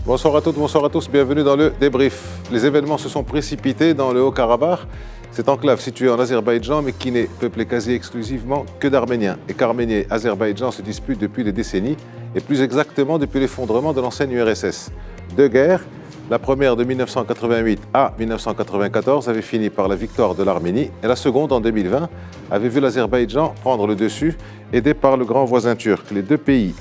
Bonsoir à toutes, bonsoir à tous, bienvenue dans le débrief. Les événements se sont précipités dans le Haut-Karabakh, cette enclave située en Azerbaïdjan mais qui n'est peuplée quasi exclusivement que d'Arméniens. Et qu'Arménie et Azerbaïdjan se disputent depuis des décennies, et plus exactement depuis l'effondrement de l'ancienne URSS. Deux guerres, la première de 1988 à 1994 avait fini par la victoire de l'Arménie, et la seconde en 2020 avait vu l'Azerbaïdjan prendre le dessus, aidé par le grand voisin turc. Les deux pays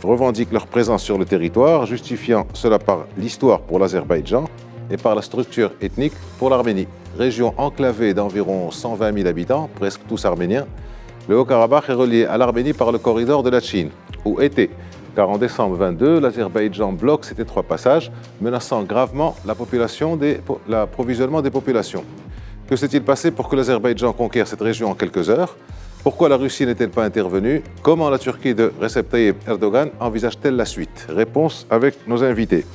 revendiquent leur présence sur le territoire, justifiant cela par l'histoire pour l'Azerbaïdjan et par la structure ethnique pour l'Arménie. Région enclavée d'environ 120 000 habitants, presque tous arméniens, le Haut-Karabakh est relié à l'Arménie par le corridor de la Chine, ou était, car en décembre 22, l'Azerbaïdjan bloque cet étroit passage, menaçant gravement l'approvisionnement des populations. Que s'est-il passé pour que l'Azerbaïdjan conquiert cette région en quelques heures ? Pourquoi la Russie n'est-elle pas intervenue? Comment la Turquie de Recep Tayyip Erdogan envisage-t-elle la suite? Réponse avec nos invités.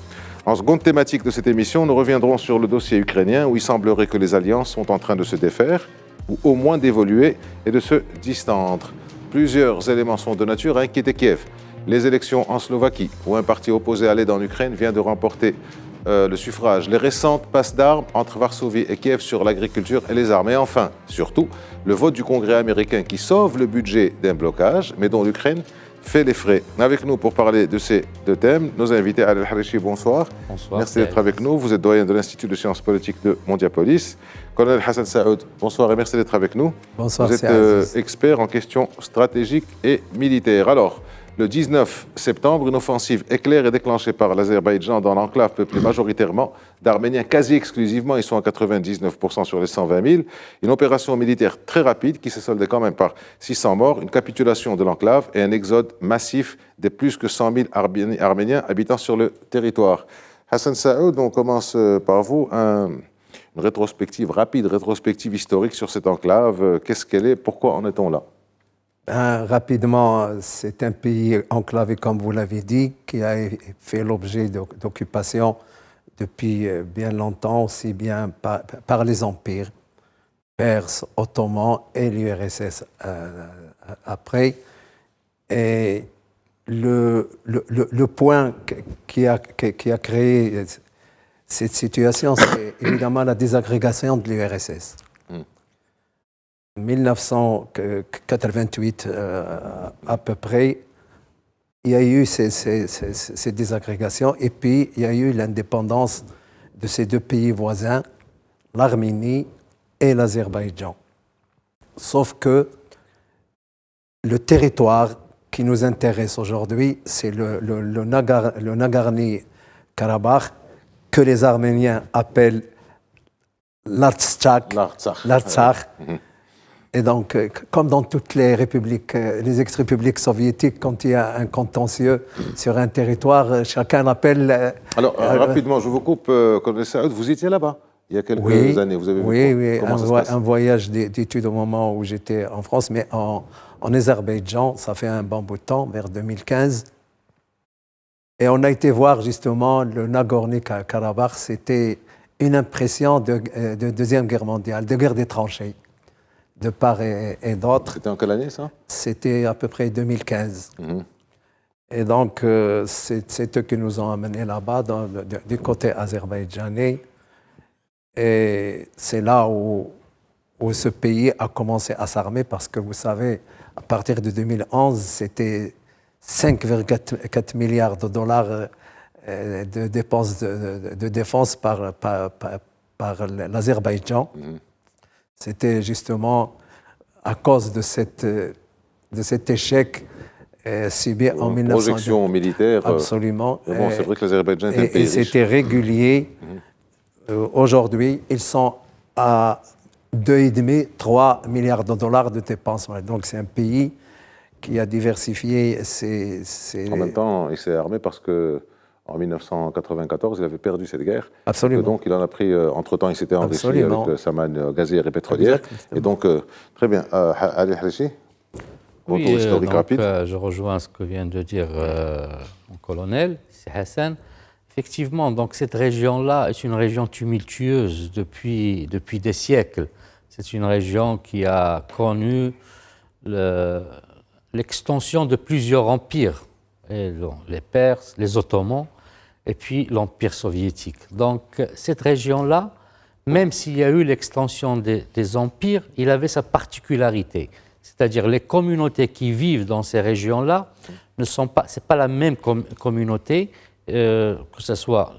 En seconde thématique de cette émission, nous reviendrons sur le dossier ukrainien où il semblerait que les alliances sont en train de se défaire, ou au moins d'évoluer et de se distendre. Plusieurs éléments sont de nature à inquiéter Kiev. Les élections en Slovaquie, où un parti opposé à l'aide en Ukraine vient de remporter le suffrage, les récentes passes d'armes entre Varsovie et Kiev sur l'agriculture et les armes. Et enfin, surtout, le vote du Congrès américain qui sauve le budget d'un blocage, mais dont l'Ukraine fait les frais. Avec nous pour parler de ces deux thèmes, nos invités. Ali El-Harichi, bonsoir. Bonsoir. Merci d'être avec nous. Vous êtes doyen de l'Institut de sciences politiques de Mondiapolis. Colonel Hassan Saoud, bonsoir et merci d'être avec nous. Bonsoir. Vous êtes expert en questions stratégiques et militaires. Alors, le 19 septembre, une offensive éclair est déclenchée par l'Azerbaïdjan dans l'enclave peuplée majoritairement d'Arméniens, quasi exclusivement, ils sont à 99% sur les 120 000. Une opération militaire très rapide qui s'est soldée quand même par 600 morts, une capitulation de l'enclave et un exode massif des plus que 100 000 Arméniens habitant sur le territoire. Hassan Saoud, on commence par vous. Une rétrospective rapide, rétrospective historique sur cette enclave. Qu'est-ce qu'elle est? Pourquoi en est-on là? Rapidement, c'est un pays enclavé, comme vous l'avez dit, qui a fait l'objet d'occupation depuis bien longtemps, aussi bien par les empires perses, ottomans et l'URSS après. Et le point qui a créé cette situation, c'est évidemment la désagrégation de l'URSS. 1988 à peu près, il y a eu ces désagrégations et puis il y a eu l'indépendance de ces deux pays voisins, l'Arménie et l'Azerbaïdjan. Sauf que le territoire qui nous intéresse aujourd'hui, c'est le Nagorno-Karabakh, que les Arméniens appellent l'Artsakh. Et donc, comme dans toutes les républiques, les ex-républiques soviétiques, quand il y a un contentieux sur un territoire, chacun l'appelle... Alors, rapidement, je vous coupe, Colonel Saoud, vous étiez là-bas il y a quelques années. Vous avez vu un voyage d'études au moment où j'étais en France, mais en Azerbaïdjan, ça fait un bon bout de temps, vers 2015. Et on a été voir justement le Nagorno-Karabakh, c'était une impression de Deuxième Guerre mondiale, de guerre des tranchées, de part et d'autre. C'était en quelle année, ça? C'était à peu près 2015. Et donc, c'est eux qui nous ont amenés là-bas, du côté azerbaïdjanais. Et c'est là où ce pays a commencé à s'armer, parce que vous savez, à partir de 2011, c'était 5,4 milliards de dollars de dépenses de défense par l'Azerbaïdjan. C'était justement à cause de cet échec subi en 1900. Projection militaire. Absolument. Bon, c'est vrai que l'Azerbaïdjan est un pays riche. Et c'était régulier. Aujourd'hui, ils sont à 2,5-3 milliards de dollars de dépenses. Donc c'est un pays qui a diversifié ses... En même temps, il s'est armé parce que en 1994, il avait perdu cette guerre. Absolument. Et donc, il en a pris... entre-temps, il s'était enrichi avec sa manne gazière et pétrolière. Exactement. Et donc, très bien. Ali El-Harichi, retour historique rapide. Je rejoins ce que vient de dire mon colonel, c'est Hassan. Effectivement, donc cette région-là est une région tumultueuse depuis des siècles. C'est une région qui a connu l'extension de plusieurs empires, les Perses, les Ottomans, et puis l'Empire soviétique. Donc cette région-là, même s'il y a eu l'extension des empires, il avait sa particularité. C'est-à-dire les communautés qui vivent dans ces régions-là ne sont pas, c'est pas la même communauté, que ce soit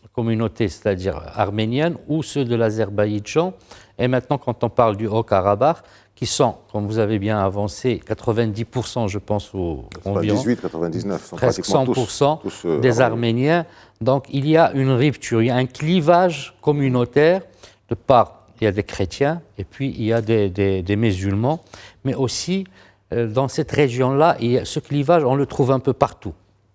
la communauté, c'est-à-dire arménienne, ou ceux de l'Azerbaïdjan. Et maintenant, quand on parle du Haut-Karabakh, qui sont, comme vous avez bien avancé, 90%, je pense, ou 98, 99, sont presque 100% tous, des Arméniens. Donc il y a une rupture, il y a un clivage communautaire de part. Il y a des chrétiens et puis il y a des musulmans, mais aussi dans cette région-là, ce clivage, on le trouve un peu partout.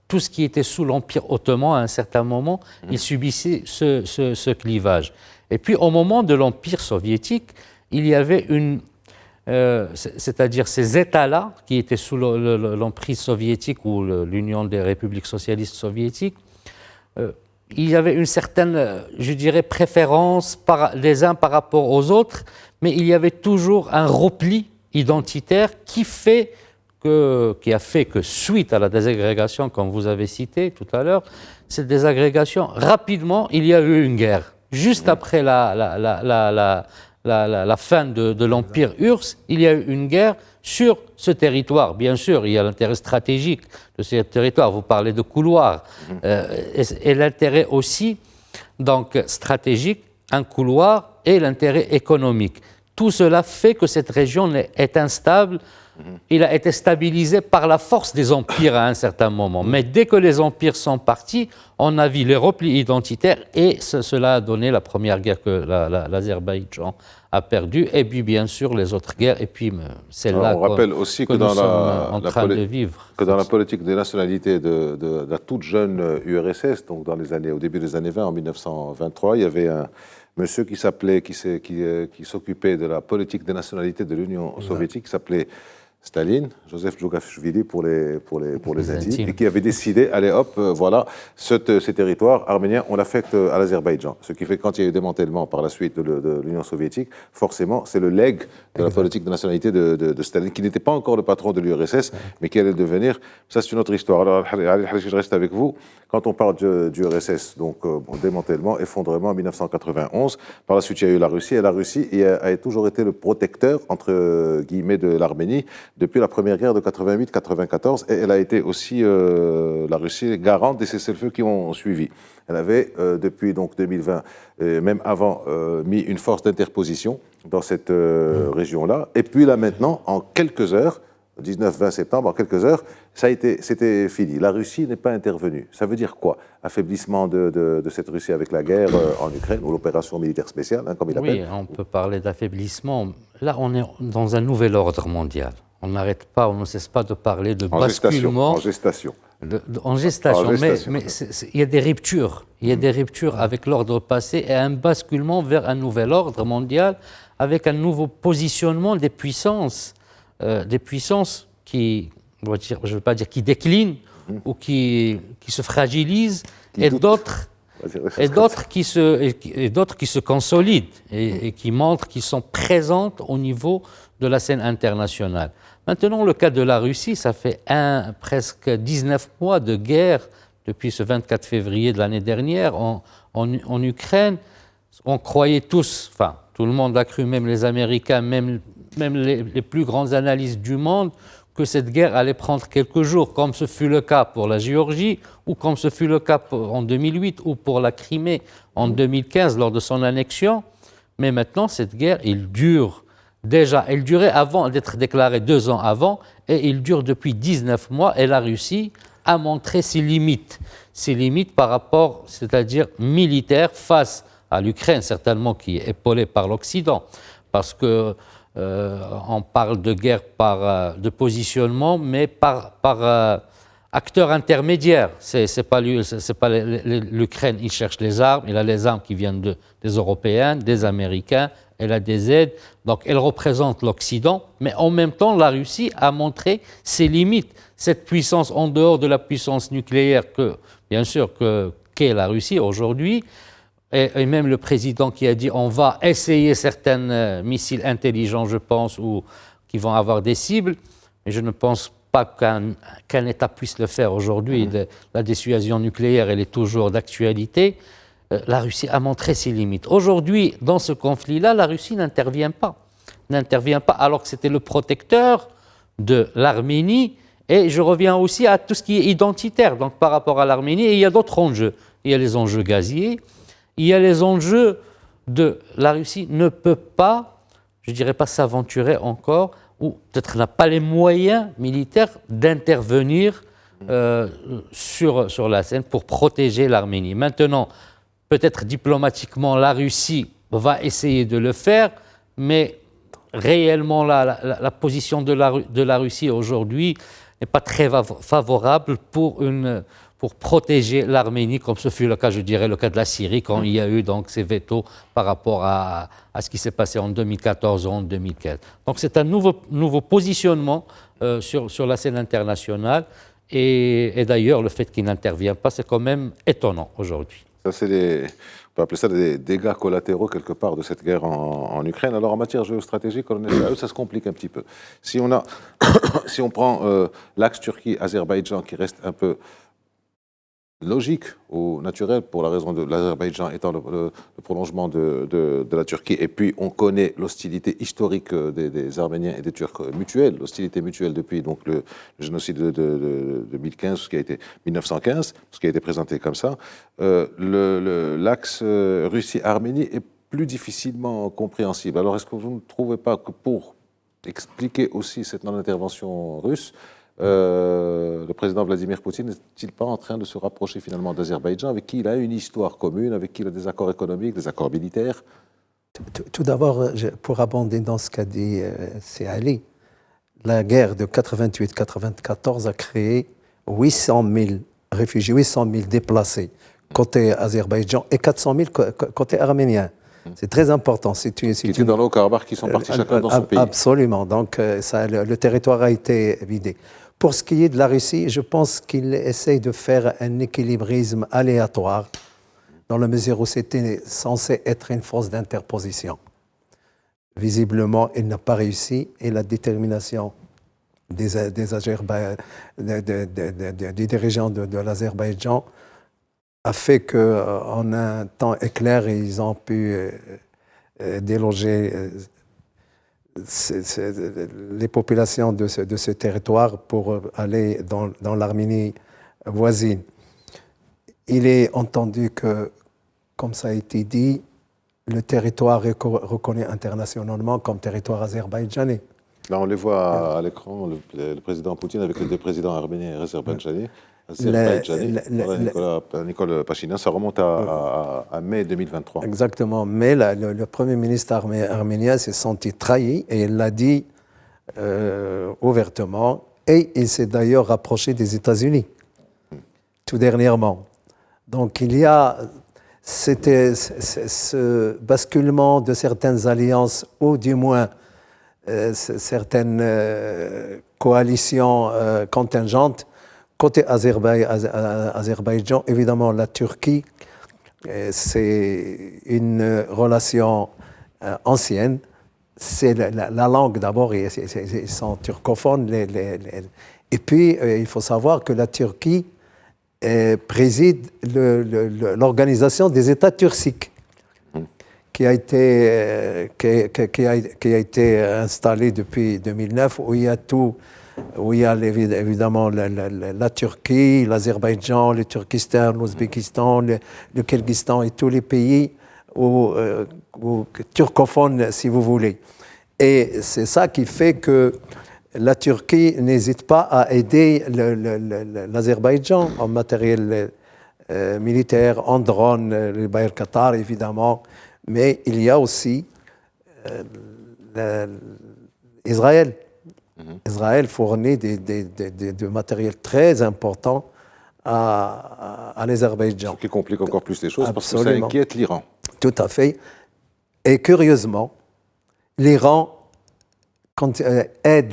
Tout ce qui était sous l'Empire ottoman, à un certain moment, il subissait ce clivage. Et puis au moment de l'Empire soviétique, il y avait c'est-à-dire ces États-là, qui étaient sous l'emprise soviétique ou l'Union des républiques socialistes soviétiques, il y avait une certaine, je dirais, préférence les uns par rapport aux autres, mais il y avait toujours un repli identitaire qui a fait que suite à la désagrégation, comme vous avez cité tout à l'heure, cette désagrégation, rapidement, il y a eu une guerre. Juste après la fin de l'Empire URSS, il y a eu une guerre sur ce territoire. Bien sûr, il y a l'intérêt stratégique de ce territoire. Vous parlez de couloirs. Et l'intérêt aussi, donc stratégique, un couloir et l'intérêt économique. Tout cela fait que cette région est instable. Il a été stabilisé par la force des empires à un certain moment. Mais dès que les empires sont partis, on a vu les replis identitaires et cela a donné la première guerre que l'Azerbaïdjan a perdue, et puis bien sûr les autres guerres, et puis celle-là on rappelle aussi que nous sommes en train de vivre. Que dans la politique des nationalités de la toute jeune URSS, donc au début des années 20, en 1923, il y avait un monsieur qui s'occupait de la politique des nationalités de l'Union soviétique, qui s'appelait Staline, Joseph Djougashvili pour les intimes, et qui avait décidé, allez hop, voilà, ces territoires arméniens, on l'affecte à l'Azerbaïdjan. Ce qui fait que quand il y a eu démantèlement par la suite de l'Union soviétique, forcément, c'est le legs de la politique de nationalité de Staline, qui n'était pas encore le patron de l'URSS, mais qui allait le devenir. Ça, c'est une autre histoire. Alors, je reste avec vous. Quand on parle du URSS, donc démantèlement, effondrement en 1991, par la suite, il y a eu la Russie, et la Russie a toujours été le protecteur, entre guillemets, de l'Arménie, depuis la première guerre de 88-94, et elle a été aussi, la Russie, garante des cessez-le-feu qui ont suivi. Elle avait, depuis donc 2020, même avant, mis une force d'interposition dans cette région-là. Et puis là maintenant, en quelques heures, 19-20 septembre, en quelques heures, c'était fini. La Russie n'est pas intervenue. Ça veut dire quoi? Affaiblissement de cette Russie avec la guerre en Ukraine, ou l'opération militaire spéciale, comme il l'appelle. Oui, on peut parler d'affaiblissement. Là, on est dans un nouvel ordre mondial. On n'arrête pas, on ne cesse pas de parler de basculement. En gestation. En gestation, mais il y a des ruptures. Il y a des ruptures avec l'ordre passé et un basculement vers un nouvel ordre mondial avec un nouveau positionnement des puissances qui, je ne veux pas dire qui déclinent ou qui se fragilisent, et d'autres qui se consolident et qui montrent qu'ils sont présentes au niveau de la scène internationale. Maintenant, le cas de la Russie, ça fait presque 19 mois de guerre depuis ce 24 février de l'année dernière en Ukraine. On croyait tous, enfin tout le monde a cru, même les Américains, même les plus grandes analystes du monde, que cette guerre allait prendre quelques jours, comme ce fut le cas pour la Géorgie, ou comme ce fut le cas en 2008, ou pour la Crimée en 2015 lors de son annexion. Mais maintenant, cette guerre, elle dure. Déjà, elle durait avant d'être déclarée 2 ans avant, et il dure depuis 19 mois, et la Russie a montré ses limites par rapport, c'est-à-dire militaires, face à l'Ukraine, certainement, qui est épaulée par l'Occident, parce que on parle de guerre de positionnement, mais par acteurs intermédiaires. C'est pas l'Ukraine, il cherche les armes, il a les armes qui viennent des Européens, des Américains, elle a des aides, donc elle représente l'Occident, mais en même temps, la Russie a montré ses limites. Cette puissance en dehors de la puissance nucléaire qu'est la Russie aujourd'hui, et même le président qui a dit on va essayer certains missiles intelligents, je pense, ou qui vont avoir des cibles, mais je ne pense pas pas qu'un État puisse le faire aujourd'hui. La dissuasion nucléaire, elle est toujours d'actualité. La Russie a montré ses limites. Aujourd'hui, dans ce conflit-là, la Russie n'intervient pas. Alors que c'était le protecteur de l'Arménie. Et je reviens aussi à tout ce qui est identitaire. Donc, par rapport à l'Arménie, il y a d'autres enjeux. Il y a les enjeux gaziers, il y a les enjeux de la Russie ne peut pas, je ne dirais pas s'aventurer encore, ou peut-être n'a pas les moyens militaires d'intervenir sur la scène pour protéger l'Arménie. Maintenant, peut-être diplomatiquement, la Russie va essayer de le faire, mais réellement, la position de la Russie aujourd'hui n'est pas très favorable pour protéger l'Arménie, comme ce fut le cas, je dirais, le cas de la Syrie, quand il y a eu donc ces vétos par rapport à ce qui s'est passé en 2014 ou en 2015. Donc c'est un nouveau positionnement sur la scène internationale, et d'ailleurs, le fait qu'il n'intervient pas, c'est quand même étonnant aujourd'hui. Ça, on peut appeler ça des dégâts collatéraux quelque part de cette guerre en Ukraine. Alors en matière géostratégique, colonel, ça se complique un petit peu. Si on prend l'axe Turquie-Azerbaïdjan qui reste un peu logique ou naturel pour la raison de l'Azerbaïdjan étant le prolongement de la Turquie, et puis on connaît l'hostilité historique des Arméniens et des Turcs mutuelle, l'hostilité mutuelle depuis donc le génocide de 1915, ce qui a été présenté comme ça. L'axe Russie-Arménie est plus difficilement compréhensible. Alors est-ce que vous ne trouvez pas que pour expliquer aussi cette non-intervention russe, le président Vladimir Poutine n'est-il pas en train de se rapprocher finalement d'Azerbaïdjan, avec qui il a une histoire commune, avec qui il a des accords économiques, des accords militaires? Tout d'abord, pour abonder dans ce qu'a dit Ali, la guerre de 88-94 a créé 800 000 réfugiés, 800 000 déplacés côté Azerbaïdjan et 400 000 côté arménien. C'est très important. Qui étaient dans le Haut-Karabakh, qui sont partis chacun dans son pays. Absolument. Donc, le territoire a été vidé. Pour ce qui est de la Russie, je pense qu'il essaye de faire un équilibrisme aléatoire, dans la mesure où c'était censé être une force d'interposition. Visiblement, il n'a pas réussi, et la détermination des dirigeants de l'Azerbaïdjan a fait qu'en un temps éclair, ils ont pu déloger les populations de ce territoire pour aller dans l'Arménie voisine. Il est entendu que, comme ça a été dit, le territoire est reconnu internationalement comme territoire azerbaïdjanais. Là, on les voit à l'écran, le président Poutine avec les deux présidents arméniens et azerbaïdjanais. Nicole Pachinian, ça remonte à mai 2023. Exactement. Mais le Premier ministre arménien s'est senti trahi, et il l'a dit ouvertement. Et il s'est d'ailleurs rapproché des États-Unis, tout dernièrement. Donc il y a ce basculement de certaines alliances, ou du moins certaines coalitions contingentes. Côté Azerbaïdjan, évidemment, la Turquie, c'est une relation ancienne. C'est la langue d'abord, ils sont turcophones. Et puis, il faut savoir que la Turquie préside l'organisation des États turciques, qui a été installée depuis 2009, où il y a tout. Où il y a évidemment la Turquie, l'Azerbaïdjan, le Turkestan, l'Ouzbékistan, le Kirghizistan et tous les pays turcophones, si vous voulez. Et c'est ça qui fait que la Turquie n'hésite pas à aider l'Azerbaïdjan en matériel militaire, en drone, le Bayer Qatar évidemment, mais il y a aussi Israël. Israël fournit de matériel très important à l'Azerbaïdjan. Ce qui complique encore plus les choses. Absolument. Parce que ça inquiète l'Iran. Tout à fait. Et curieusement, l'Iran aide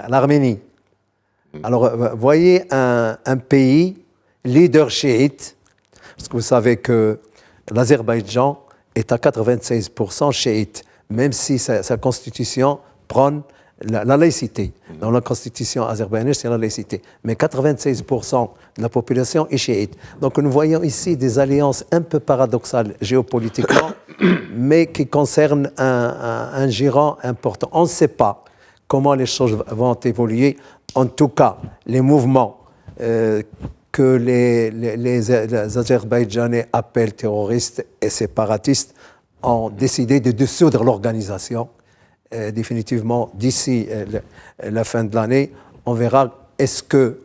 l'Arménie. Alors, voyez un pays leader chiite, parce que vous savez que l'Azerbaïdjan est à 96% chiite, même si sa constitution prône la laïcité. Dans la constitution azerbaïdjanaise, c'est la laïcité. Mais 96% de la population est chiite. Donc nous voyons ici des alliances un peu paradoxales géopolitiquement, mais qui concernent un giron important. On ne sait pas comment les choses vont évoluer. En tout cas, les mouvements que les Azerbaïdjanais appellent terroristes et séparatistes ont décidé de dissoudre l'organisation. Définitivement, d'ici la fin de l'année, on verra est-ce que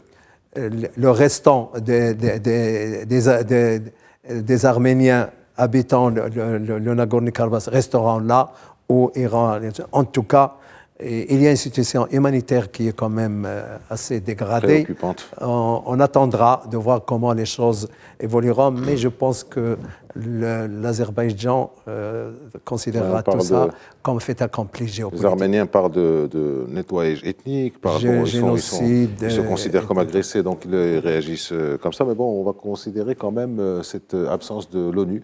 le restant des Arméniens habitant le Nagorno-Karabakh resteront là ou iront. En tout cas, il y a une situation humanitaire qui est quand même assez dégradée. Préoccupante. On attendra de voir comment les choses évolueront, mais je pense que l'Azerbaïdjan considérera tout ça comme fait accompli géopolitique. Les Arméniens parlent de nettoyage ethnique, génocide. Ils se considèrent comme agressés, donc ils réagissent comme ça. Mais bon, on va considérer quand même cette absence de l'ONU.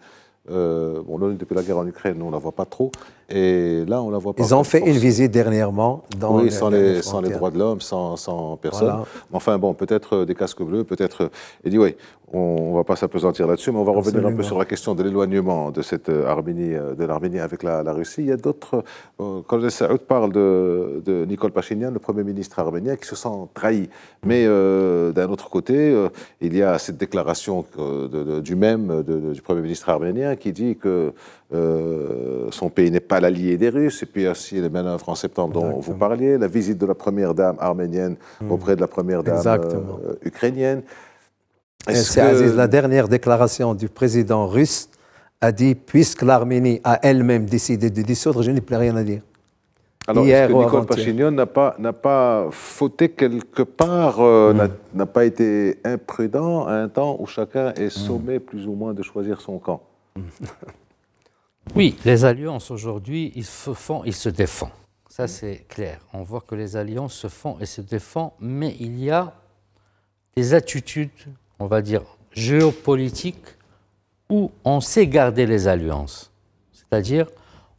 L'ONU, depuis la guerre en Ukraine, on ne la voit pas trop. Et là, on la voit pas. Ils ont fait une visite dernièrement. Sans les droits de l'homme, sans personne. Voilà. Enfin bon, peut-être des casques bleus, peut-être... Et dit, oui, on ne va pas s'apesantir là-dessus, mais on va revenir un peu sur la question de l'éloignement de cette Arménie, de l'Arménie avec la Russie. Il y a d'autres... Quand le Saoud parle de Nikol Pachinian, le Premier ministre arménien, qui se sent trahi. Mais d'un autre côté, il y a cette déclaration du Premier ministre arménien qui dit que son pays n'est pas l'allié des Russes, et puis aussi les manœuvres en septembre dont vous parliez, la visite de la première dame arménienne auprès de la première dame ukrainienne. C'est Aziz, la dernière déclaration du président russe a dit, puisque l'Arménie a elle-même décidé de dissoudre, je n'ai plus rien à dire. Alors, est-ce que Nikol Pachinian n'a pas fauté quelque part, n'a pas été imprudent à un temps où chacun est sommé plus ou moins de choisir son camp? Oui, les alliances aujourd'hui, ils se défendent. Ça, c'est clair. On voit que les alliances se font et se défendent, mais il y a des attitudes, on va dire, géopolitiques où on sait garder les alliances. C'est-à-dire,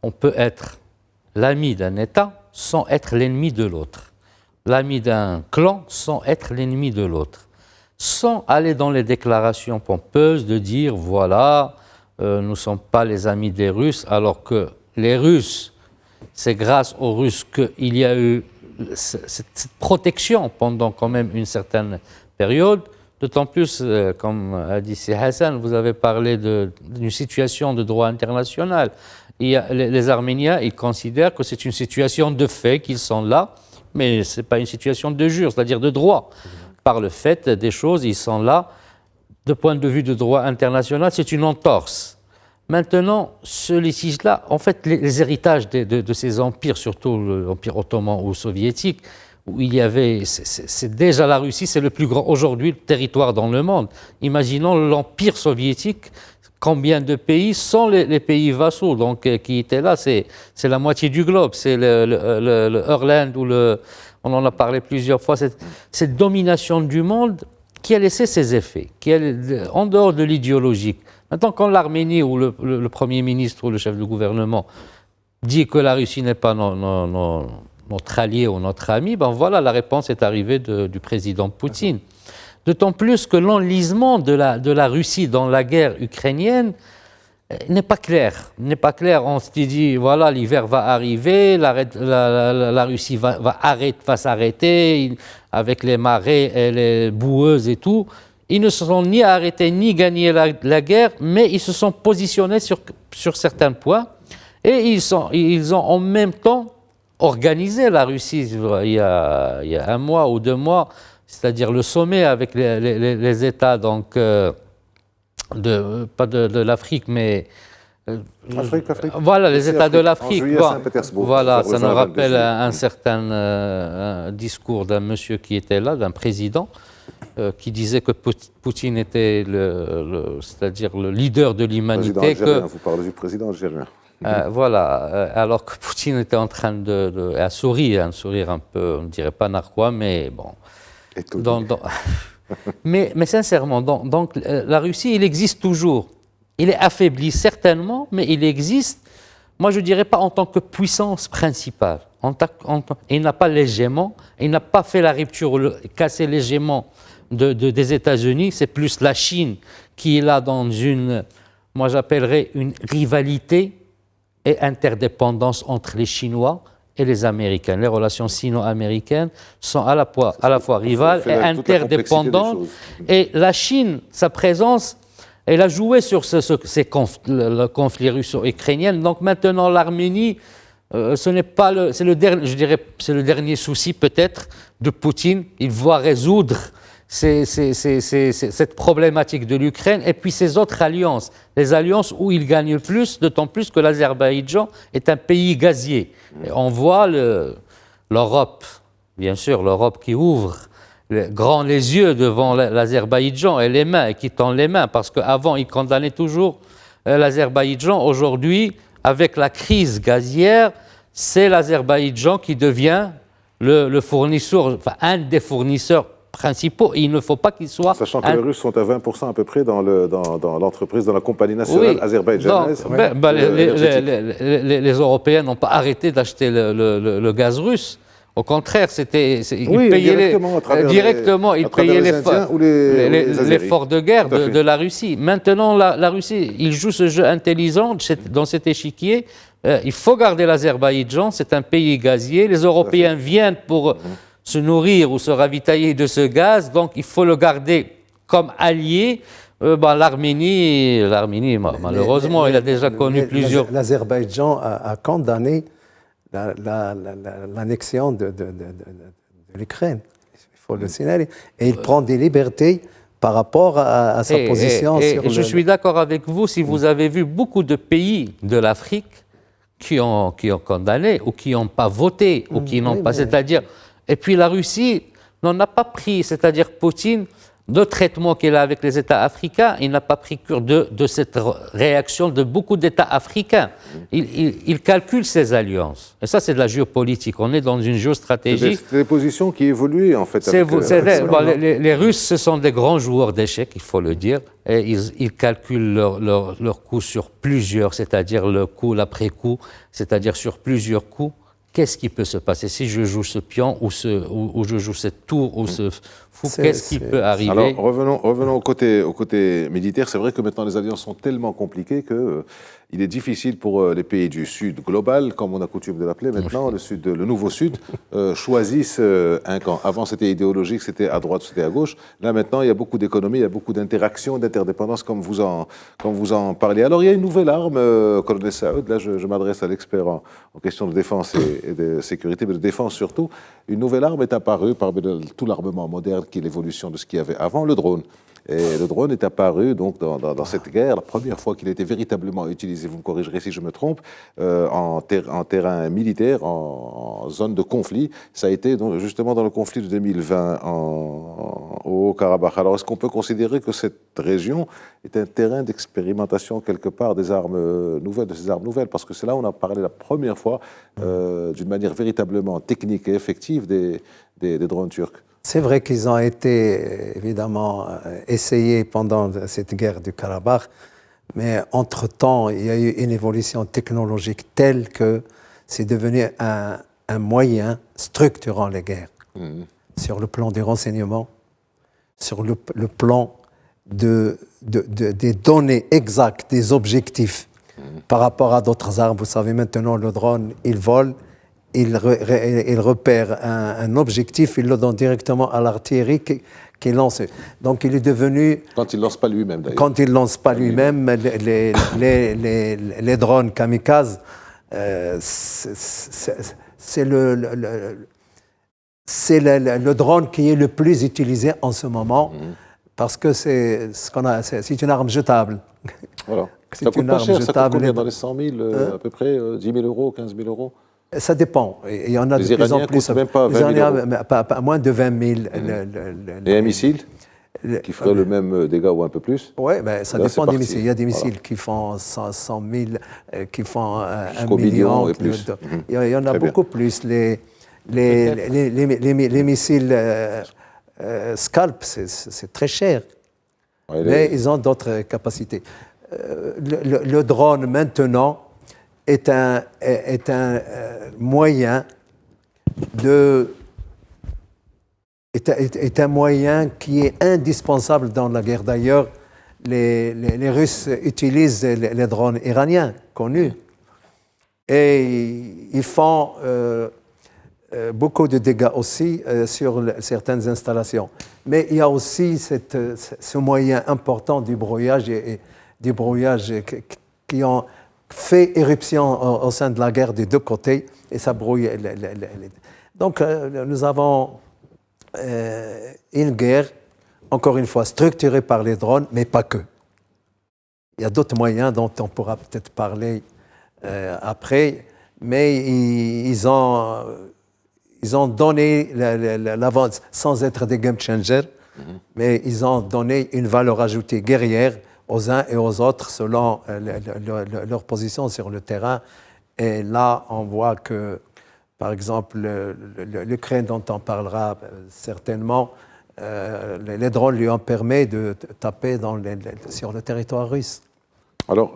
on peut être l'ami d'un État sans être l'ennemi de l'autre. L'ami d'un clan sans être l'ennemi de l'autre. Sans aller dans les déclarations pompeuses de dire, voilà, nous ne sommes pas les amis des Russes, alors que les Russes, c'est grâce aux Russes qu'il y a eu cette protection pendant quand même une certaine période. D'autant plus, comme a dit Si Hassan, vous avez parlé d'une situation de droit international. Les Arméniens, ils considèrent que c'est une situation de fait, qu'ils sont là, mais ce n'est pas une situation de jure, c'est-à-dire de droit. Par le fait des choses, ils sont là. De point de vue de droit international, c'est une entorse. Maintenant, ce litige-là, en fait, les héritages de ces empires, surtout l'Empire ottoman ou soviétique, où il y avait, c'est déjà la Russie, c'est le plus grand aujourd'hui territoire dans le monde. Imaginons l'Empire soviétique, combien de pays sont les pays vassaux donc, qui étaient là, c'est la moitié du globe, c'est le Heartland, on en a parlé plusieurs fois, cette domination du monde qui a laissé ses effets, qui est en dehors de l'idéologique. Maintenant, quand l'Arménie ou le Premier ministre ou le chef de gouvernement dit que la Russie n'est pas notre allié ou notre ami, ben voilà, la réponse est arrivée du président Poutine. D'autant plus que l'enlisement de la Russie dans la guerre ukrainienne n'est pas clair. On se dit, voilà, l'hiver va arriver, la Russie va s'arrêter avec les marées et les boueuses et tout. Ils ne se sont ni arrêtés ni gagné la guerre, mais ils se sont positionnés sur certains points et ils ont en même temps organisé la Russie il y a 1 mois ou 2 mois, c'est-à-dire le sommet avec les États, donc, pas de l'Afrique, mais... Afrique. Voilà, les États de l'Afrique. Voilà, ça nous rappelle un certain discours d'un monsieur qui était là, d'un président, qui disait que Poutine était c'est-à-dire le leader de l'humanité. Vous parlez du président algérien. Voilà, alors que Poutine était en train un sourire un peu, on ne dirait pas narquois, mais bon. Mais sincèrement, donc la Russie, il existe toujours. Il est affaibli certainement, mais il existe, moi je ne dirais pas en tant que puissance principale. Il n'a pas l'hégémon, il n'a pas fait la rupture, cassé l'hégémon des États-Unis. C'est plus la Chine qui est là dans moi j'appellerais une rivalité et interdépendance entre les Chinois et les Américains. Les relations sino-américaines sont à la fois rivales et interdépendantes. Et la Chine, sa présence, elle a joué sur le conflit russo-ukrainien. Donc maintenant, l'Arménie, c'est le dernier souci peut-être de Poutine. Il doit résoudre cette problématique de l'Ukraine et puis ses autres alliances, les alliances où il gagne le plus, d'autant plus que l'Azerbaïdjan est un pays gazier. Et on voit l'Europe, bien sûr, l'Europe qui ouvre grand les yeux devant l'Azerbaïdjan et qui tend les mains, parce qu'avant, il condamnait toujours l'Azerbaïdjan. Aujourd'hui, avec la crise gazière, c'est l'Azerbaïdjan qui devient le fournisseur, enfin un des fournisseurs principaux. Et il ne faut pas qu'il soit... Sachant que les Russes sont à 20% à peu près dans l'entreprise, dans la compagnie nationale azerbaïdjanaise. Les Européens n'ont pas arrêté d'acheter le gaz russe. Au contraire, ils payaient l'effort de guerre de la Russie. Maintenant, la Russie, il joue ce jeu intelligent dans cet échiquier. Il faut garder l'Azerbaïdjan, c'est un pays gazier. Les Européens viennent pour se nourrir ou se ravitailler de ce gaz, donc il faut le garder comme allié. L'Arménie, malheureusement, il a déjà connu plusieurs... L'Azerbaïdjan a condamné l'annexion de l'Ukraine, il faut le signaler. Et il prend des libertés par rapport à sa position. Je suis d'accord avec vous, si vous avez vu beaucoup de pays de l'Afrique qui ont condamné ou qui n'ont pas voté ou qui n'ont pas... C'est-à-dire... Et puis la Russie n'en a pas pris, c'est-à-dire Poutine, le traitement qu'il a avec les États africains, il n'a pas pris cure de cette réaction de beaucoup d'États africains. Il calcule ses alliances. Et ça, c'est de la géopolitique. On est dans une géostratégie. C'est des positions qui évoluent, en fait. Les Russes, ce sont des grands joueurs d'échecs, il faut le dire. Et ils calculent leur coup sur plusieurs, c'est-à-dire le coup, l'après-coup, c'est-à-dire sur plusieurs coups. Qu'est-ce qui peut se passer si je joue ce pion ou je joue cette tour ou ce fou? Qu'est-ce qui peut arriver? Alors, revenons au côté militaire. C'est vrai que maintenant, les alliances sont tellement compliquées qu'il est difficile pour les pays du Sud global, comme on a coutume de l'appeler maintenant, le nouveau Sud, choisissent un camp. Avant, c'était idéologique, c'était à droite, c'était à gauche. Là, maintenant, il y a beaucoup d'économies, il y a beaucoup d'interactions, d'interdépendances, comme vous en parliez. Alors, il y a une nouvelle arme, colonel Saoud. Là, je m'adresse à l'expert en question de défense et de sécurité, mais de défense surtout. Une nouvelle arme est apparue parmi tout l'armement moderne, qui est l'évolution de ce qu'il y avait avant, le drone. Et le drone est apparu donc dans cette guerre, la première fois qu'il a été véritablement utilisé, vous me corrigerez si je me trompe, en terrain militaire, en zone de conflit. Ça a été donc justement dans le conflit de 2020 au Haut-Karabakh. Alors est-ce qu'on peut considérer que cette région est un terrain d'expérimentation quelque part de ces armes nouvelles? Parce que c'est là où on a parlé la première fois d'une manière véritablement technique et effective des drones turcs. C'est vrai qu'ils ont été évidemment essayés pendant cette guerre du Karabakh, mais entre-temps, il y a eu une évolution technologique telle que c'est devenu un moyen structurant les guerres. Sur le plan des renseignements, sur le plan des données exactes, des objectifs par rapport à d'autres armes. Vous savez, maintenant, le drone, il vole. Il repère un objectif, il le donne directement à l'artillerie qui lance. Donc il est devenu... Quand il ne lance pas lui-même d'ailleurs. Quand il ne lance pas lui-même, les drones kamikazes, c'est le drone qui est le plus utilisé en ce moment, parce que c'est une arme jetable. Voilà. Ça coûte pas cher, ça coûte combien? Dans les 100 000 à peu près, 10 000 euros, 15 000 euros? Ça dépend. Il y en a de plus en plus. Même pas 20 000 euros. Pas moins de 20 000. Et un missile qui ferait le même dégât ou un peu plus? Oui, mais ça dépend des missiles. Il y a des missiles qui font 100 000, qui font 1 million et plus. Il y en a beaucoup plus. Les missiles Scalp, c'est très cher. Mais ils ont d'autres capacités. Le drone, maintenant, est un moyen est un moyen qui est indispensable dans la guerre. D'ailleurs, les Russes utilisent les drones iraniens connus et ils font beaucoup de dégâts aussi sur certaines installations. Mais il y a aussi ce moyen important du brouillage du brouillage qui ont fait éruption au sein de la guerre des deux côtés et ça brouille. Donc nous avons une guerre, encore une fois, structurée par les drones, mais pas que. Il y a d'autres moyens dont on pourra peut-être parler après, mais ils ont donné l'avance sans être des game changers, mais ils ont donné une valeur ajoutée guerrière aux uns et aux autres selon leur position sur le terrain. Et là, on voit que, par exemple, l'Ukraine dont on parlera certainement, les drones lui ont permis de taper sur le territoire russe. Alors,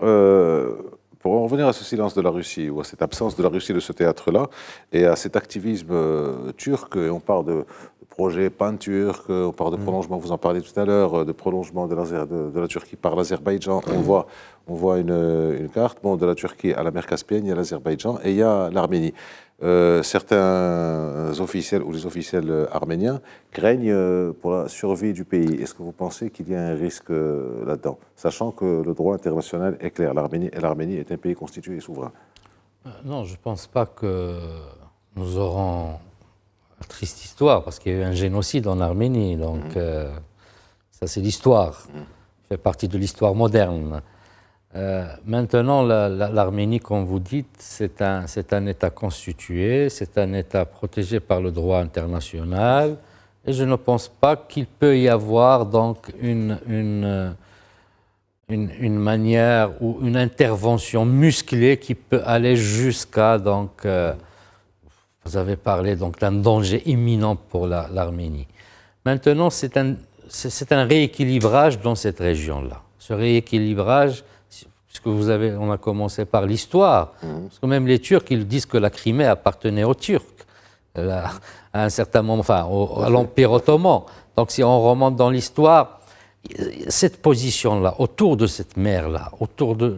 pour en revenir à ce silence de la Russie, ou à cette absence de la Russie de ce théâtre-là, et à cet activisme turc, et on parle de projet pan-turc, on parle de prolongement, vous en parlez tout à l'heure, de prolongement de la Turquie par l'Azerbaïdjan. On voit une carte de la Turquie à la mer Caspienne, il y a l'Azerbaïdjan et il y a l'Arménie. Certains officiels ou les officiels arméniens craignent pour la survie du pays. Est-ce que vous pensez qu'il y a un risque là-dedans, sachant que le droit international est clair, l'Arménie est un pays constitué et souverain? Non, je ne pense pas que nous aurons une triste histoire, parce qu'il y a eu un génocide en Arménie, donc ça c'est l'histoire, ça fait partie de l'histoire moderne. Maintenant, l'Arménie, comme vous dites, c'est un État constitué, c'est un État protégé par le droit international, et je ne pense pas qu'il peut y avoir donc une manière ou une intervention musclée qui peut aller jusqu'à donc. Vous avez parlé donc d'un danger imminent pour l'Arménie. Maintenant, c'est un rééquilibrage dans cette région-là. Ce rééquilibrage. Puisque on a commencé par l'histoire, parce que même les Turcs, ils disent que la Crimée appartenait aux Turcs, à un certain moment, enfin, à l'Empire ottoman. Donc si on remonte dans l'histoire, cette position-là, autour de cette mer-là,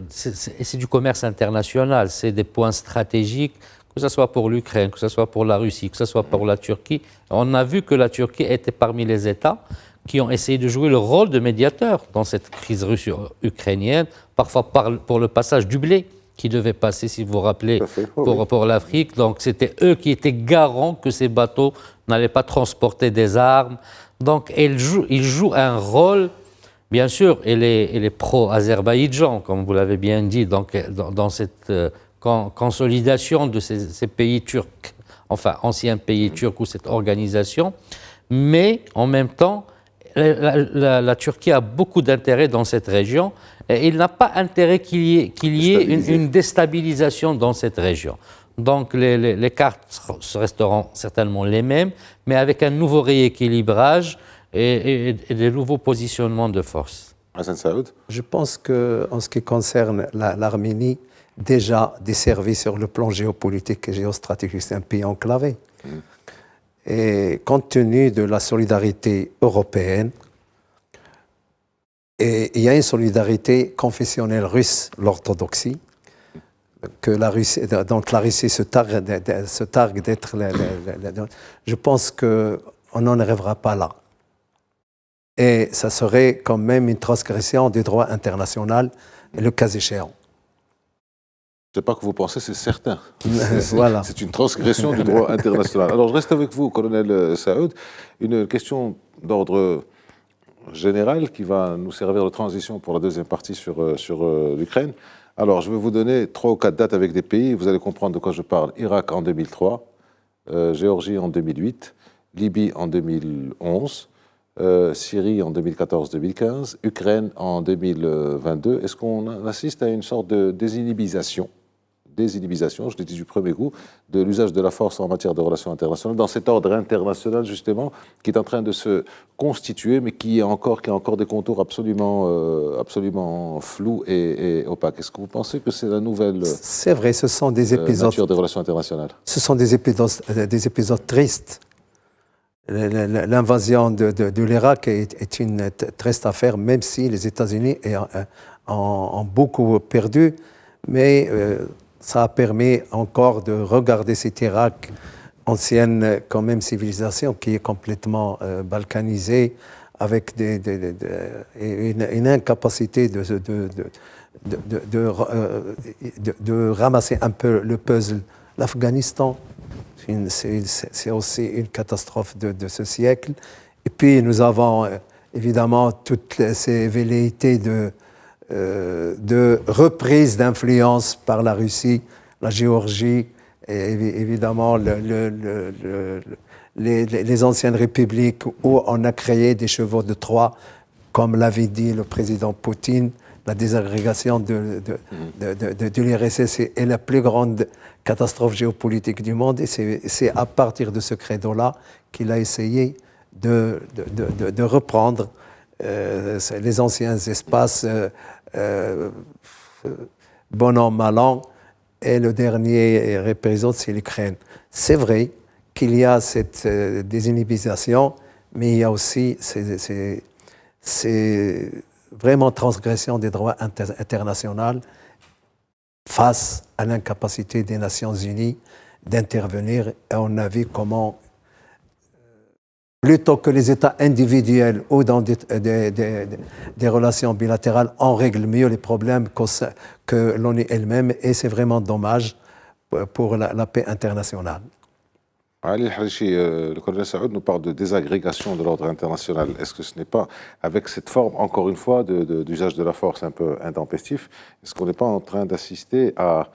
c'est du commerce international, c'est des points stratégiques, que ce soit pour l'Ukraine, que ce soit pour la Russie, que ce soit pour la Turquie. On a vu que la Turquie était parmi les États qui ont essayé de jouer le rôle de médiateur dans cette crise russo-ukrainienne, parfois pour le passage du blé qui devait passer, si vous vous rappelez, pour l'Afrique. Donc c'était eux qui étaient garants que ces bateaux n'allaient pas transporter des armes. Donc ils jouent un rôle, bien sûr, et les pro-Azerbaïdjan, comme vous l'avez bien dit, donc, dans cette consolidation de ces pays turcs, enfin anciens pays turcs ou cette organisation, mais en même temps, la Turquie a beaucoup d'intérêt dans cette région et il n'a pas intérêt qu'il y ait une déstabilisation dans cette région. Donc les cartes resteront certainement les mêmes, mais avec un nouveau rééquilibrage et des nouveaux positionnements de force. Hassan Saoud? Je pense qu'en ce qui concerne l'Arménie, déjà desservie sur le plan géopolitique et géostratégique, c'est un pays enclavé. Et compte tenu de la solidarité européenne, et il y a une solidarité confessionnelle russe, l'orthodoxie, dont la Russie se targue d'être. Je pense qu'on n'en arrivera pas là. Et ça serait quand même une transgression du droit international, le cas échéant. Ce n'est pas que vous pensez, c'est certain. Voilà. C'est une transgression du droit international. Alors, je reste avec vous, colonel Saoud. Une question d'ordre général qui va nous servir de transition pour la deuxième partie sur l'Ukraine. Alors, je vais vous donner 3 ou 4 dates avec des pays. Vous allez comprendre de quoi je parle. Irak en 2003, Géorgie en 2008, Libye en 2011, Syrie en 2014-2015, Ukraine en 2022. Est-ce qu'on assiste à une sorte de désinhibisation désinhibisation, je l'ai dit du premier coup, de l'usage de la force en matière de relations internationales, dans cet ordre international justement qui est en train de se constituer, mais qui a encore des contours absolument flous et opaques. Est-ce que vous pensez que c'est la nouvelle C'est vrai, ce sont des épisodes, nature des relations internationales? Ce sont des épisodes tristes. L'invasion de l'Irak est une triste affaire, même si les États-Unis ont beaucoup perdu, mais ça a permis encore de regarder cet Irak, ancienne quand même civilisation qui est complètement balkanisée, avec une incapacité de ramasser un peu le puzzle. L'Afghanistan, c'est aussi une catastrophe de ce siècle. Et puis nous avons évidemment toutes ces velléités de reprise d'influence par la Russie, la Géorgie, et évidemment les anciennes républiques où on a créé des chevaux de Troie, comme l'avait dit le président Poutine. La désagrégation de l'URSS est la plus grande catastrophe géopolitique du monde, et c'est à partir de ce credo-là qu'il a essayé de reprendre les anciens espaces, bon an, mal an, et le dernier épisode, c'est l'Ukraine. C'est vrai qu'il y a cette désinhibition, mais il y a aussi ces vraiment transgression des droits internationaux face à l'incapacité des Nations Unies d'intervenir. Et on a vu comment, plutôt que les États individuels ou dans des relations bilatérales, on règle mieux les problèmes que l'ONU elle-même, et c'est vraiment dommage pour la paix internationale. Ali Harichi, le colonel Saoud nous parle de désagrégation de l'ordre international. Est-ce que ce n'est pas, avec cette forme, encore une fois, d'usage de la force un peu intempestif, est-ce qu'on n'est pas en train d'assister à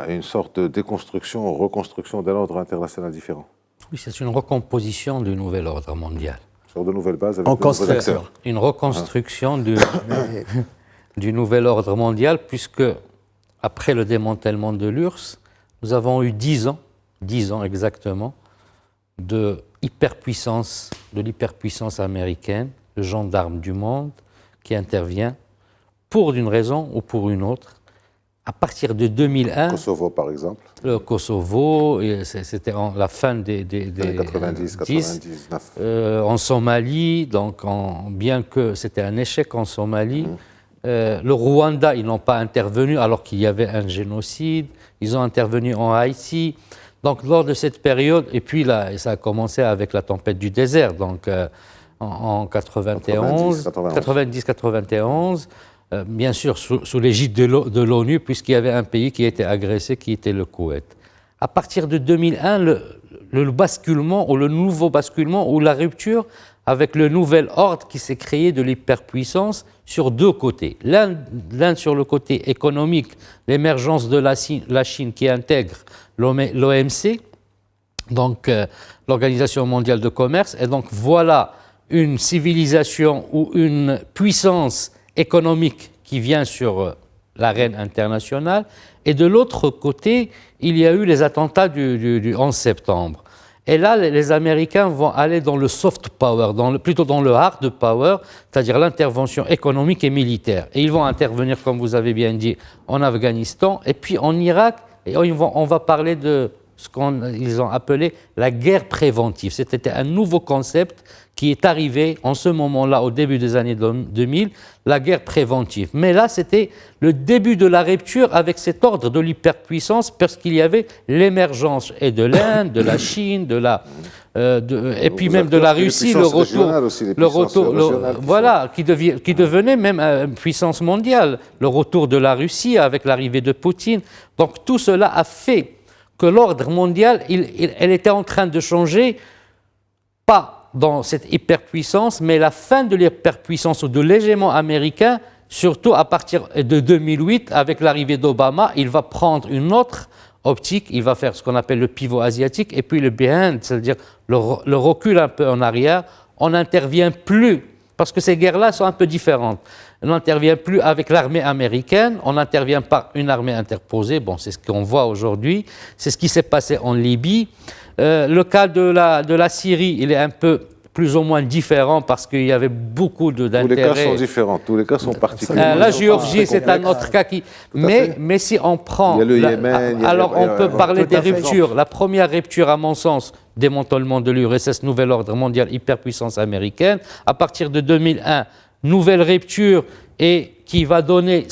une sorte de déconstruction, reconstruction d'un ordre international différent? Oui, c'est une recomposition du nouvel ordre mondial. Sur de nouvelles bases, avec de nouveaux acteurs. Une reconstruction du nouvel ordre mondial, puisque après le démantèlement de l'URSS, nous avons eu 10 ans exactement, de l'hyperpuissance américaine, le gendarme du monde, qui intervient pour une raison ou pour une autre. À partir de 2001... Kosovo, par exemple. Le Kosovo, c'était la fin des 90, 99. En Somalie, donc bien que c'était un échec en Somalie, le Rwanda, ils n'ont pas intervenu alors qu'il y avait un génocide. Ils ont intervenu en Haïti. Donc, lors de cette période, et puis là, ça a commencé avec la tempête du désert, donc en 90-91, bien sûr sous l'égide de l'ONU, puisqu'il y avait un pays qui était agressé, qui était le Koweït. À partir de 2001, le basculement, ou le nouveau basculement, ou la rupture avec le nouvel ordre qui s'est créé de l'hyperpuissance sur deux côtés. L'un sur le côté économique, l'émergence de la Chine qui intègre l'OMC, donc l'Organisation mondiale de commerce, et donc voilà une civilisation ou une puissance économique qui vient sur l'arène internationale, et de l'autre côté, il y a eu les attentats du 11 septembre. Et là, les Américains vont aller dans le soft power, plutôt dans le hard power, c'est-à-dire l'intervention économique et militaire. Et ils vont intervenir, comme vous avez bien dit, en Afghanistan, et puis en Irak, et on va parler de ce qu'ils ont appelé la guerre préventive. C'était un nouveau concept qui est arrivé en ce moment-là, au début des années 2000, la guerre préventive. Mais là, c'était le début de la rupture avec cet ordre de l'hyperpuissance, parce qu'il y avait l'émergence et de l'Inde, de la Chine, et puis même de la Russie, qui devenait même une puissance mondiale, le retour de la Russie avec l'arrivée de Poutine. Donc tout cela a fait que l'ordre mondial, elle était en train de changer, pas dans cette hyperpuissance, mais la fin de l'hyperpuissance ou de l'hégémon américain, surtout à partir de 2008, avec l'arrivée d'Obama, il va prendre une autre optique, il va faire ce qu'on appelle le pivot asiatique, et puis le behind, c'est-à-dire le recul un peu en arrière. On n'intervient plus parce que ces guerres-là sont un peu différentes. On n'intervient plus avec l'armée américaine, on intervient par une armée interposée. Bon, c'est ce qu'on voit aujourd'hui, c'est ce qui s'est passé en Libye. Le cas de la Syrie, il est un peu plus ou moins différent parce qu'il y avait beaucoup d'intérêts. Tous les cas sont différents, tous les cas sont particuliers. La Géorgie, c'est un autre cas qui... Mais si on prend... Il y a le Yémen... Alors, on peut parler des ruptures. La première rupture, à mon sens, démantèlement de l'URSS, nouvel ordre mondial, hyperpuissance américaine. À partir de 2001, nouvelle rupture et qui va donner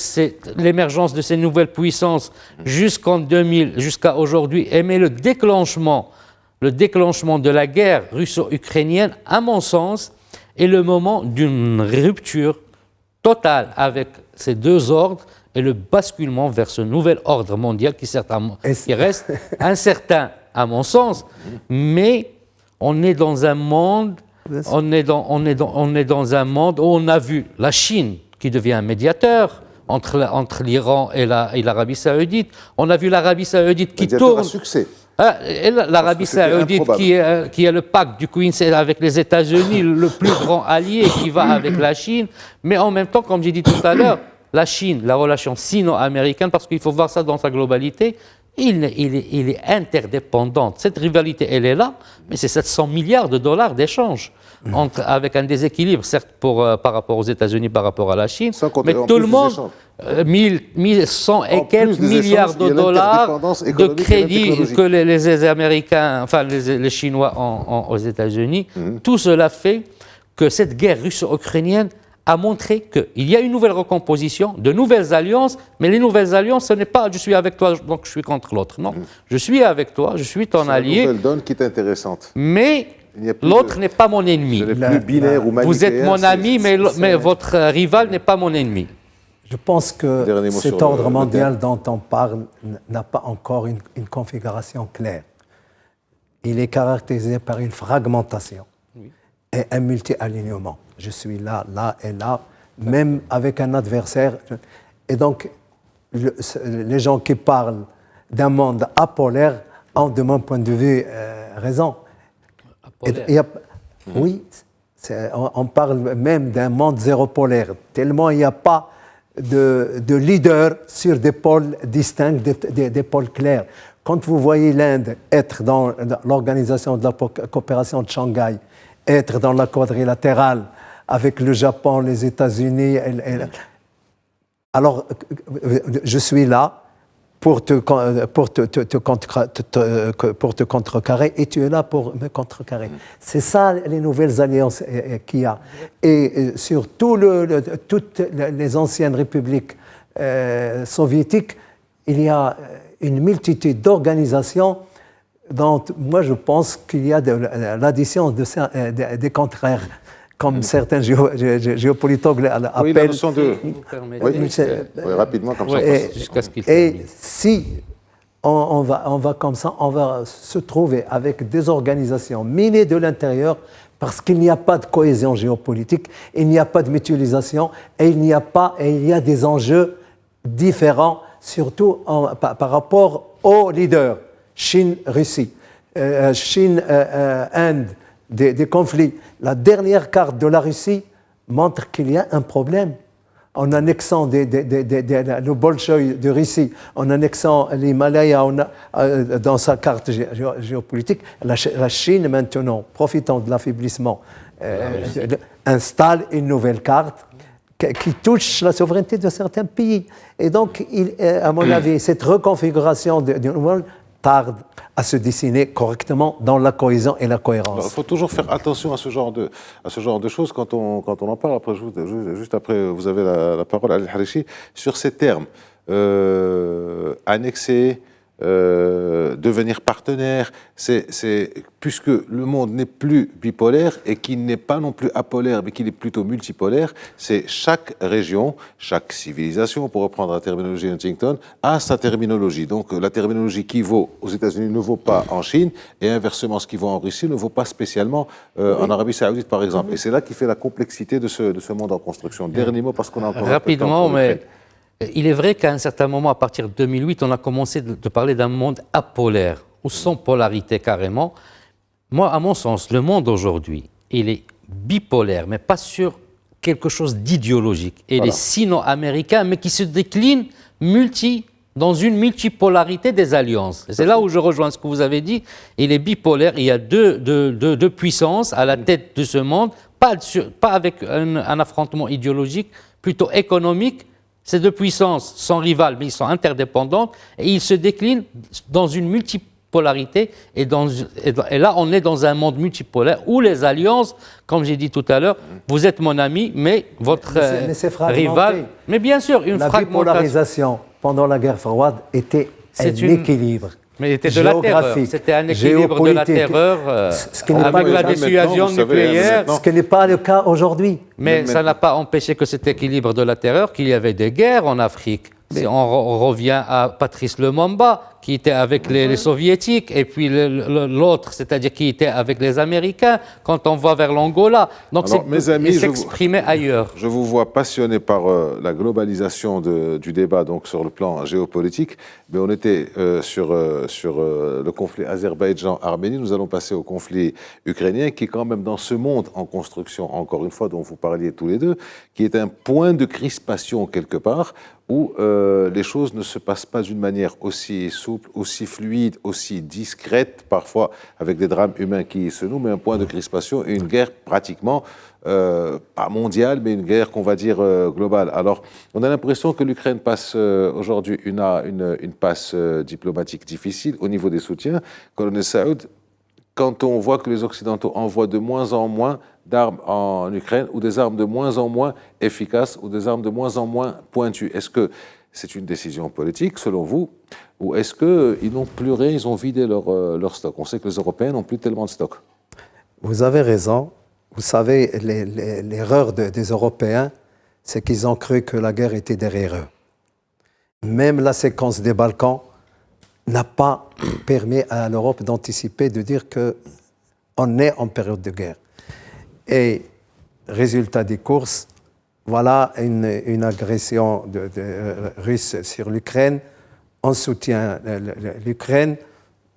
l'émergence de ces nouvelles puissances jusqu'en 2000, jusqu'à aujourd'hui, mais le déclenchement de la guerre russo-ukrainienne, à mon sens, est le moment d'une rupture totale avec ces deux ordres et le basculement vers ce nouvel ordre mondial qui reste incertain, à mon sens, mais on est dans un monde, on est dans un monde où on a vu la Chine qui devient un médiateur entre l'Iran et l'Arabie Saoudite. On a vu l'Arabie Saoudite qui tourne. À succès. L'Arabie Saoudite qui est le pacte du Queen avec les États-Unis, le plus grand allié qui va avec la Chine, mais en même temps, comme j'ai dit tout à l'heure, la Chine, la relation sino-américaine, parce qu'il faut voir ça dans sa globalité, il est interdépendante. Cette rivalité, elle est là, mais c'est 700 milliards de dollars d'échanges, avec un déséquilibre, certes, par rapport aux États-Unis, par rapport à la Chine, mais tout le monde, 1100 et quelques milliards de dollars de crédits que les Américains, enfin les Chinois ont aux États-Unis, tout cela fait que cette guerre russo-ukrainienne a montré qu'il y a une nouvelle recomposition, de nouvelles alliances, mais les nouvelles alliances, ce n'est pas « je suis avec toi, donc je suis contre l'autre ». Non, je suis avec toi, je suis ton allié. C'est une nouvelle donne qui est intéressante. Mais l'autre n'est pas mon ennemi. Ce n'est plus binaire ou manichéen. Vous êtes mon ami, mais votre rival n'est pas mon ennemi. Je pense que cet ordre mondial dont on parle n'a pas encore une configuration claire. Il est caractérisé par une fragmentation et un multi-alignement. Je suis là, là et là, même avec un adversaire. Et donc, les gens qui parlent d'un monde apolaire ont, de mon point de vue, raison. Oui, on parle même d'un monde zéro-polaire, tellement il n'y a pas de leader sur des pôles distincts, des pôles clairs. Quand vous voyez l'Inde être dans l'organisation de la coopération de Shanghai, être dans la quadrilatérale avec le Japon, les États-Unis, alors je suis là pour te contrecarrer et tu es là pour me contrecarrer. C'est ça les nouvelles alliances qu'il y a. Et sur toutes les anciennes républiques soviétiques, il y a une multitude d'organisations dont moi je pense qu'il y a l'addition des contraires, comme certains géopolitologues appellent. Oui, la notion de... Oui, rapidement, comme ça. Et si on va comme ça, on va se trouver avec des organisations minées de l'intérieur parce qu'il n'y a pas de cohésion géopolitique, il n'y a pas de mutualisation et il y a des enjeux différents, surtout par rapport aux leaders. Chine-Russie, Chine-Inde, des conflits. La dernière carte de la Russie montre qu'il y a un problème. En annexant le Bolchoï de Russie, en annexant l'Himalaya dans sa carte géopolitique, la Chine maintenant, profitant de l'affaiblissement, installe une nouvelle carte qui touche la souveraineté de certains pays. Et donc, à mon avis, cette reconfiguration du monde tarde à se dessiner correctement dans la cohésion et la cohérence. Il faut toujours faire attention à ce genre de choses quand on en parle. Après, juste après, vous avez la parole, Ali Harichi, sur ces termes. Annexer, devenir partenaire, puisque le monde n'est plus bipolaire et qu'il n'est pas non plus apolaire, mais qu'il est plutôt multipolaire, c'est chaque région, chaque civilisation, pour reprendre la terminologie Huntington, a sa terminologie. Donc la terminologie qui vaut aux États-Unis ne vaut pas en Chine, et inversement, ce qui vaut en Russie ne vaut pas spécialement en Arabie Saoudite, par exemple. Et c'est là qui fait la complexité de ce monde en construction. Dernier mot, parce qu'on a encore rapidement, un peu de temps. Il est vrai qu'à un certain moment, à partir de 2008, on a commencé de parler d'un monde apolaire, ou sans polarité carrément. Moi, à mon sens, le monde aujourd'hui, il est bipolaire, mais pas sur quelque chose d'idéologique. Et Voilà. les sino-américains, mais qui se déclinent dans une multipolarité des alliances. C'est là où je rejoins ce que vous avez dit. Il est bipolaire, il y a deux puissances à la tête de ce monde, pas avec un affrontement idéologique, plutôt économique. Ces deux puissances sont rivales, mais ils sont interdépendantes, et ils se déclinent dans une multipolarité, et là on est dans un monde multipolaire où les alliances, comme j'ai dit tout à l'heure, vous êtes mon ami, mais votre rival... Mais bien sûr, une La bipolarisation pendant la guerre froide était un équilibre. Mais c'était de la terreur. C'était un équilibre de la terreur avec la dissuasion nucléaire. Ce qui n'est pas le cas aujourd'hui. Mais ça n'a pas empêché que cet équilibre de la terreur, qu'il y avait des guerres en Afrique. On revient à Patrice Lumumba, qui était avec les soviétiques, et puis l'autre, c'est-à-dire qui était avec les Américains, quand on va vers l'Angola. Donc il s'exprimait ailleurs. Je vous vois passionné par la globalisation du débat donc sur le plan géopolitique, mais on était sur le conflit Azerbaïdjan-Arménie. Nous allons passer au conflit ukrainien, qui est quand même dans ce monde en construction, encore une fois, dont vous parliez tous les deux, qui est un point de crispation quelque part, où les choses ne se passent pas d'une manière aussi souple, aussi fluide, aussi discrète, parfois avec des drames humains qui se nouent, mais un point de crispation et une guerre pratiquement, pas mondiale, mais une guerre qu'on va dire globale. Alors, on a l'impression que l'Ukraine passe aujourd'hui une passe diplomatique difficile au niveau des soutiens. Colonel Saoud, quand on voit que les Occidentaux envoient de moins en moins d'armes en Ukraine, ou des armes de moins en moins efficaces, ou des armes de moins en moins pointues, est-ce que c'est une décision politique, selon vous, ou est-ce qu'ils n'ont plus rien, ils ont vidé leur stock? On sait que les Européens n'ont plus tellement de stock. Vous avez raison. Vous savez, l'erreur des Européens, c'est qu'ils ont cru que la guerre était derrière eux. Même la séquence des Balkans n'a pas permis à l'Europe d'anticiper, de dire qu'on est en période de guerre. Et résultat des courses, voilà une agression russe sur l'Ukraine. On soutient l'Ukraine,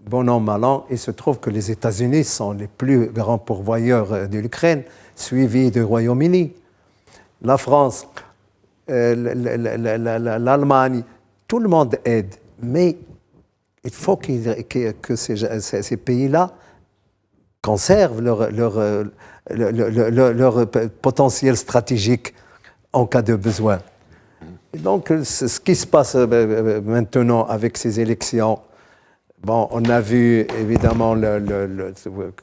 bon an, mal an. Il se trouve que les États-Unis sont les plus grands pourvoyeurs de l'Ukraine, suivis du Royaume-Uni. La France, l'Allemagne, tout le monde aide. Mais il faut que ces pays-là conservent leur potentiel stratégique en cas de besoin. Et donc, ce qui se passe maintenant avec ces élections, bon, on a vu évidemment,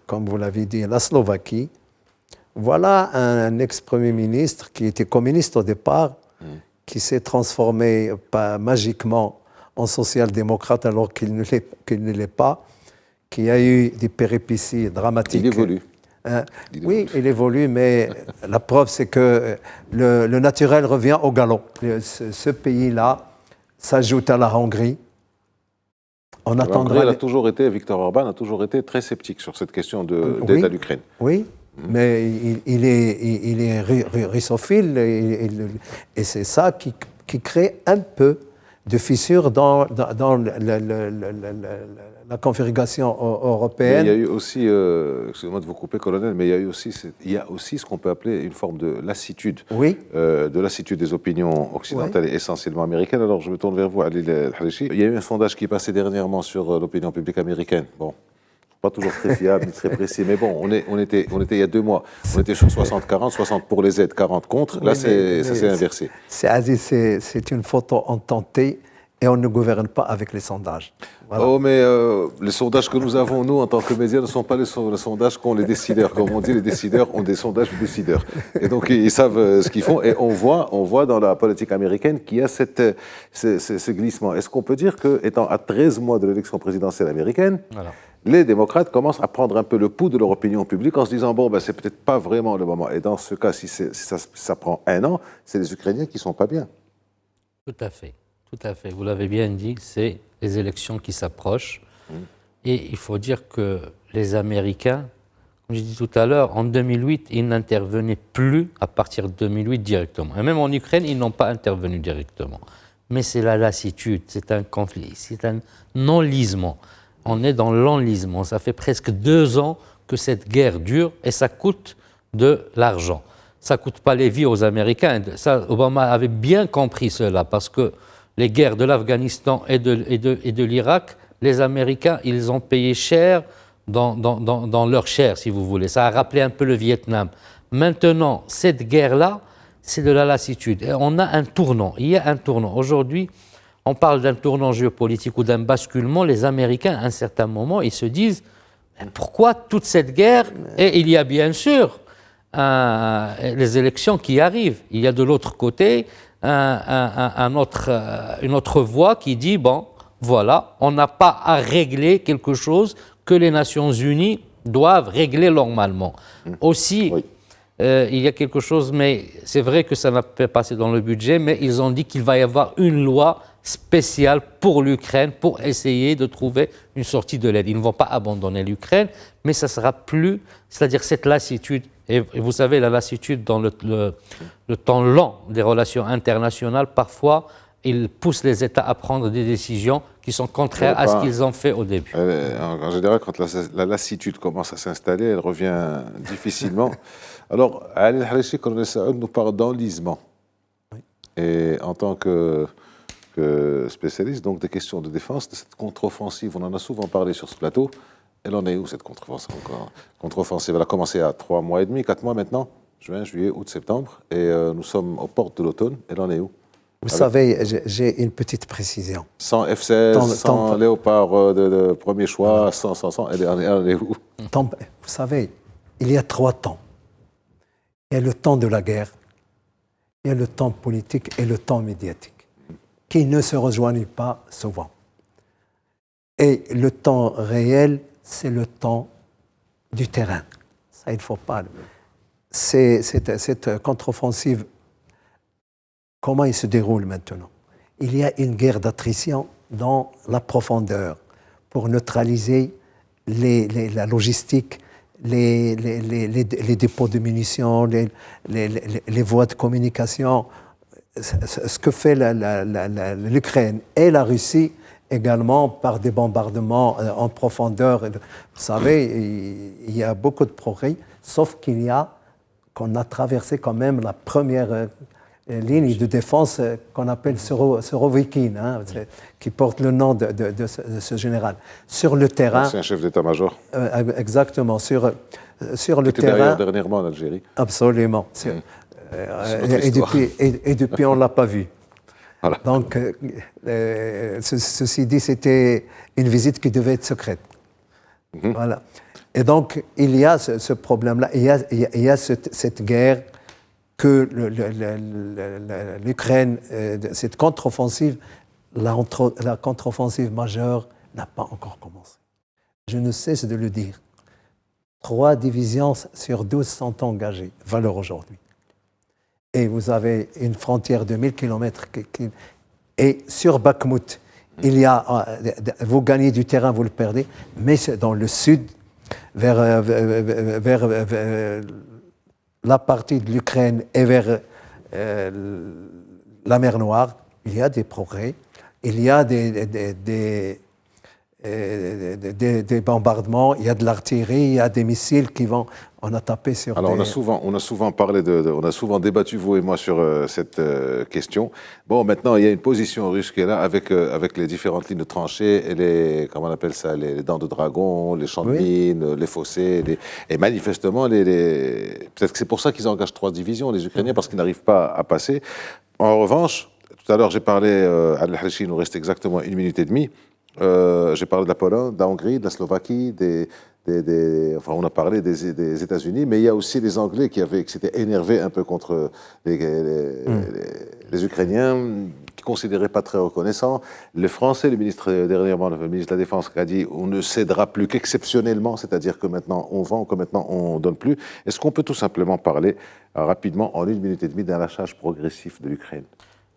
comme vous l'avez dit, la Slovaquie. Voilà un ex-premier ministre qui était communiste au départ, qui s'est transformé magiquement en social-démocrate alors qu'il ne l'est pas, qui a eu des péripéties dramatiques. Il évolue. Oui, il évolue, mais la preuve, c'est que le naturel revient au galop. Ce pays-là s'ajoute à la Hongrie. On attendra. Victor Orban a toujours été très sceptique sur cette question d'aide à l'Ukraine. Oui, mais il est russophile et c'est ça qui crée un peu de fissures dans la configuration européenne. Mais il y a eu aussi, excusez-moi de vous couper, colonel, mais il y a aussi ce qu'on peut appeler une forme de lassitude, de lassitude des opinions occidentales et essentiellement américaines. Alors je me tourne vers vous, Ali El-Harichi. Il y a eu un sondage qui est passé dernièrement sur l'opinion publique américaine. Bon, pas toujours très fiable, ni très précis, mais bon, on était il y a 2 mois, on était sur 60-40, 60 pour les aides, 40 contre. Là, ça s'est inversé. C'est une photo intentée et on ne gouverne pas avec les sondages. Voilà. Oh, mais les sondages que nous avons, nous, en tant que médias, ne sont pas les sondages qu'ont les décideurs. Comme on dit, les décideurs ont des sondages de décideurs. Et donc, ils savent ce qu'ils font. Et on voit dans la politique américaine qu'il y a ce glissement. Est-ce qu'on peut dire qu'étant à 13 mois de l'élection présidentielle américaine, les démocrates commencent à prendre un peu le pouls de leur opinion publique en se disant, bon, c'est peut-être pas vraiment le moment. Et dans ce cas, si ça prend 1 an, c'est les Ukrainiens qui sont pas bien. Tout à fait. Tout à fait, vous l'avez bien dit, c'est les élections qui s'approchent. Et il faut dire que les Américains, comme j'ai dit tout à l'heure, en 2008, ils n'intervenaient plus à partir de 2008 directement. Et même en Ukraine, ils n'ont pas intervenu directement. Mais c'est la lassitude, c'est un conflit, c'est un enlisement. On est dans l'enlisement. Ça fait presque 2 ans que cette guerre dure et ça coûte de l'argent. ça ne coûte pas les vies aux Américains. Ça, Obama avait bien compris cela, parce que les guerres de l'Afghanistan et de l'Irak, les Américains, ils ont payé cher dans leur chair, si vous voulez. Ça a rappelé un peu le Vietnam. Maintenant, cette guerre-là, c'est de la lassitude. Et on a un tournant. Il y a un tournant. Aujourd'hui, on parle d'un tournant géopolitique ou d'un basculement. Les Américains, à un certain moment, ils se disent pourquoi toute cette guerre? Et il y a bien sûr les élections qui arrivent. Il y a de l'autre côté une autre voix qui dit bon, voilà, on n'a pas à régler quelque chose que les Nations Unies doivent régler normalement. Aussi, oui. Il y a quelque chose, mais c'est vrai que ça n'a pas passé dans le budget, mais ils ont dit qu'il va y avoir une loi spéciale pour l'Ukraine pour essayer de trouver une sortie de l'aide. Ils ne vont pas abandonner l'Ukraine, mais ça sera plus, c'est-à-dire cette lassitude. Et vous savez, la lassitude dans le temps lent des relations internationales, parfois, il pousse les États à prendre des décisions qui sont contraires à ce qu'ils ont fait au début. En général, quand la lassitude commence à s'installer, elle revient difficilement. Alors, Ali El-Harissi, colonel Saoud, nous parle d'enlisement. Oui. Et en tant que spécialiste donc, des questions de défense, de cette contre-offensive, on en a souvent parlé sur ce plateau. Elle en est où, cette contre-offensive? Elle a commencé à 3 mois et demi, 4 mois maintenant, juin, juillet, août, septembre, et nous sommes aux portes de l'automne. Elle en est où? Vous savez, j'ai une petite précision. Sans F-16, sans Léopard de premier choix, sans, elle en est où? Vous savez, il y a 3 temps. Il y a le temps de la guerre, il y a le temps politique et le temps médiatique, qui ne se rejoignent pas souvent. Et le temps réel, c'est le temps du terrain. Ça, il ne faut pas. Cette contre-offensive, comment il se déroule maintenant? Il y a une guerre d'attrition dans la profondeur pour neutraliser la logistique, les dépôts de munitions, les voies de communication. Ce que fait l'Ukraine et la Russie également par des bombardements en profondeur. Vous savez, il y a beaucoup de progrès, sauf qu'on a traversé quand même la première ligne de défense qu'on appelle Surovikin, hein, qui porte le nom de ce général. Sur le terrain... C'est un chef d'état-major. Exactement. Sur le terrain... Derrière dernièrement en Algérie. Absolument. Et depuis, on ne l'a pas vu. Voilà. Donc, ceci dit, c'était une visite qui devait être secrète. Voilà. Et donc, il y a ce problème-là, il y a cette guerre que l'Ukraine, cette contre-offensive, la contre-offensive majeure n'a pas encore commencé. Je ne cesse de le dire. 3 divisions sur 12 sont engagées, valeur aujourd'hui. Et vous avez une frontière de 1000 km. Et sur Bakhmout, il y a, vous gagnez du terrain, vous le perdez, mais c'est dans le sud, vers la partie de l'Ukraine et vers la mer Noire, il y a des progrès, il y a des bombardements, il y a de l'artillerie, il y a des missiles qui vont... On a tapé sur... Alors, on a souvent parlé on a souvent débattu, vous et moi, sur cette question. Bon, maintenant, il y a une position russe qui est là avec les différentes lignes de tranchées et les, comment on appelle ça, les dents de dragon, les champs de mines, les fossés. Et manifestement, peut-être que c'est pour ça qu'ils engagent 3 divisions, les Ukrainiens, parce qu'ils n'arrivent pas à passer. En revanche, tout à l'heure, j'ai parlé, à El-Harissi, il nous reste exactement 1 minute et demie. J'ai parlé de la Pologne, de la Hongrie, de la Slovaquie, enfin, on a parlé des États-Unis, mais il y a aussi les Anglais qui s'étaient énervés un peu contre les Ukrainiens, qui ne considéraient pas très reconnaissants. Les Français, dernièrement, le ministre de la Défense qui a dit on ne cédera plus qu'exceptionnellement, c'est-à-dire que maintenant on vend, que maintenant on ne donne plus. Est-ce qu'on peut tout simplement parler rapidement, en 1 minute et demie, d'un lâchage progressif de l'Ukraine?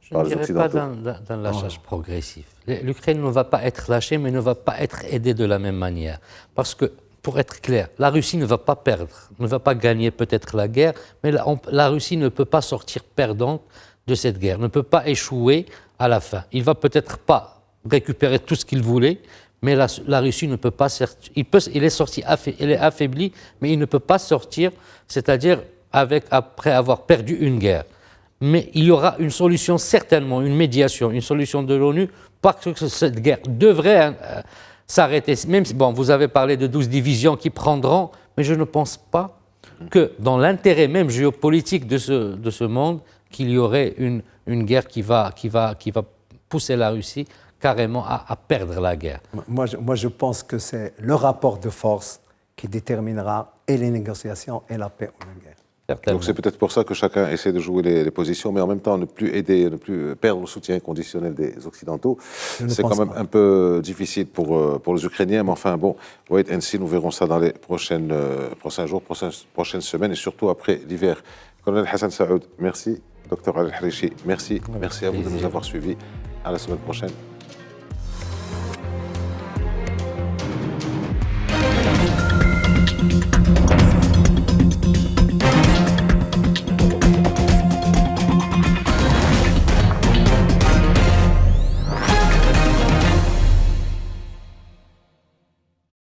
Je ne dirais pas d'un lâchage progressif. L'Ukraine ne va pas être lâchée, mais ne va pas être aidée de la même manière. Parce que, pour être clair, la Russie ne va pas perdre, ne va pas gagner peut-être la guerre, mais la Russie ne peut pas sortir perdante de cette guerre, ne peut pas échouer à la fin. Il ne va peut-être pas récupérer tout ce qu'il voulait, mais la Russie ne peut pas sortir. Il est affaibli, mais il ne peut pas sortir, c'est-à-dire après avoir perdu une guerre. Mais il y aura une solution, certainement, une médiation, une solution de l'ONU, parce que cette guerre devrait s'arrêter. Même si, bon, vous avez parlé de 12 divisions qui prendront, mais je ne pense pas que dans l'intérêt même géopolitique de ce monde, qu'il y aurait une guerre qui va pousser la Russie carrément à perdre la guerre. Moi, je pense que c'est le rapport de force qui déterminera et les négociations et la paix ou la guerre. Donc c'est peut-être pour ça que chacun essaie de jouer les positions, mais en même temps ne plus aider, ne plus perdre le soutien conditionnel des Occidentaux. C'est quand même un peu difficile pour les Ukrainiens, mais enfin bon, wait and see, nous verrons ça dans les prochains jours, prochaines semaines et surtout après l'hiver. Colonel Hassan Saoud, merci. Docteur Ali El Harichi, merci. Merci à vous de nous avoir suivis. À la semaine prochaine.